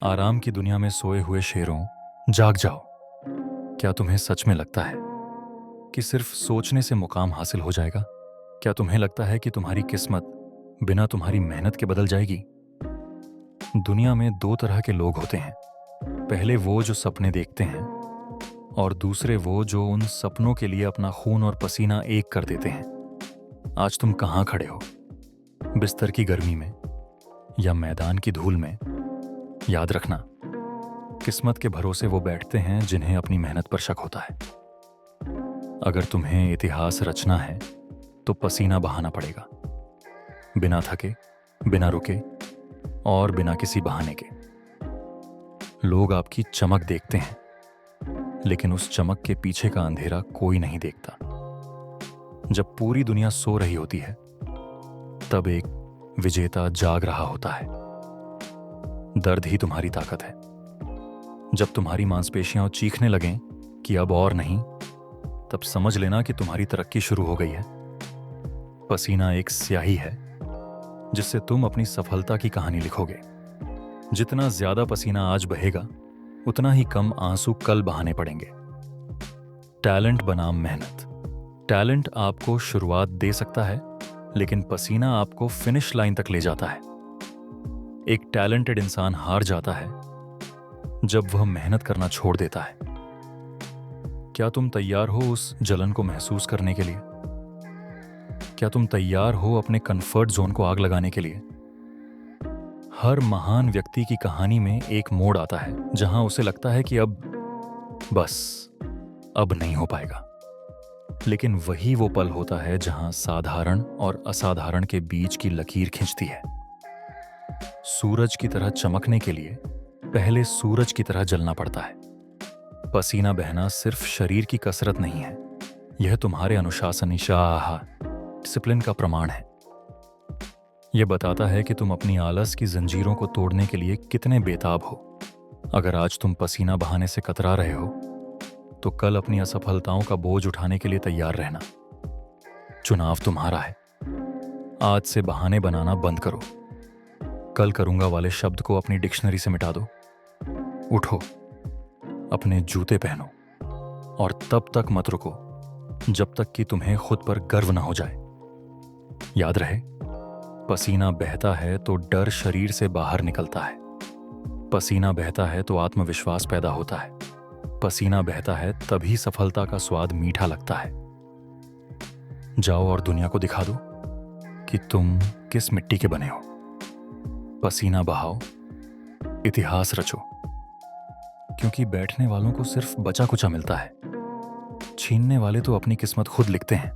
आराम की दुनिया में सोए हुए शेरों, जाग जाओ। क्या तुम्हें सच में लगता है कि सिर्फ सोचने से मुकाम हासिल हो जाएगा? क्या तुम्हें लगता है कि तुम्हारी किस्मत बिना तुम्हारी मेहनत के बदल जाएगी? दुनिया में दो तरह के लोग होते हैं। पहले वो जो सपने देखते हैं और दूसरे वो जो उन सपनों के लिए अपना खून और पसीना एक कर देते हैं। आज तुम कहाँ खड़े हो? बिस्तर की गर्मी में या मैदान की धूल में? याद रखना, किस्मत के भरोसे वो बैठते हैं जिन्हें अपनी मेहनत पर शक होता है। अगर तुम्हें इतिहास रचना है तो पसीना बहाना पड़ेगा, बिना थके, बिना रुके और बिना किसी बहाने के। लोग आपकी चमक देखते हैं, लेकिन उस चमक के पीछे का अंधेरा कोई नहीं देखता। जब पूरी दुनिया सो रही होती है, तब एक विजेता जाग रहा होता है। दर्द ही तुम्हारी ताकत है। जब तुम्हारी मांसपेशियां चीखने लगें कि अब और नहीं, तब समझ लेना कि तुम्हारी तरक्की शुरू हो गई है। पसीना एक स्याही है जिससे तुम अपनी सफलता की कहानी लिखोगे। जितना ज्यादा पसीना आज बहेगा, उतना ही कम आंसू कल बहाने पड़ेंगे। टैलेंट बनाम मेहनत। टैलेंट आपको शुरुआत दे सकता है, लेकिन पसीना आपको फिनिश लाइन तक ले जाता है। एक टैलेंटेड इंसान हार जाता है जब वह मेहनत करना छोड़ देता है। क्या तुम तैयार हो उस जलन को महसूस करने के लिए? क्या तुम तैयार हो अपने कंफर्ट जोन को आग लगाने के लिए? हर महान व्यक्ति की कहानी में एक मोड़ आता है जहां उसे लगता है कि अब नहीं हो पाएगा। लेकिन वही वो पल होता है जहां साधारण और असाधारण के बीच की लकीर खिंचती है। सूरज की तरह चमकने के लिए पहले सूरज की तरह जलना पड़ता है। पसीना बहना सिर्फ शरीर की कसरत नहीं है, यह तुम्हारे अनुशासन, डिसिप्लिन का प्रमाण है। यह बताता है कि तुम अपनी आलस की जंजीरों को तोड़ने के लिए कितने बेताब हो। अगर आज तुम पसीना बहाने से कतरा रहे हो, तो कल अपनी असफलताओं का बोझ उठाने के लिए तैयार रहना। चुनाव तुम्हारा है। आज से बहाने बनाना बंद करो। कल करूंगा वाले शब्द को अपनी डिक्शनरी से मिटा दो। उठो, अपने जूते पहनो और तब तक मत रुको जब तक कि तुम्हें खुद पर गर्व न हो जाए। याद रहे, पसीना बहता है तो डर शरीर से बाहर निकलता है। पसीना बहता है तो आत्मविश्वास पैदा होता है। पसीना बहता है तभी सफलता का स्वाद मीठा लगता है। जाओ और दुनिया को दिखा दो कि तुम किस मिट्टी के बने हो। पसीना बहाओ, इतिहास रचो, क्योंकि बैठने वालों को सिर्फ बचा कुचा मिलता है। छीनने वाले तो अपनी किस्मत खुद लिखते हैं।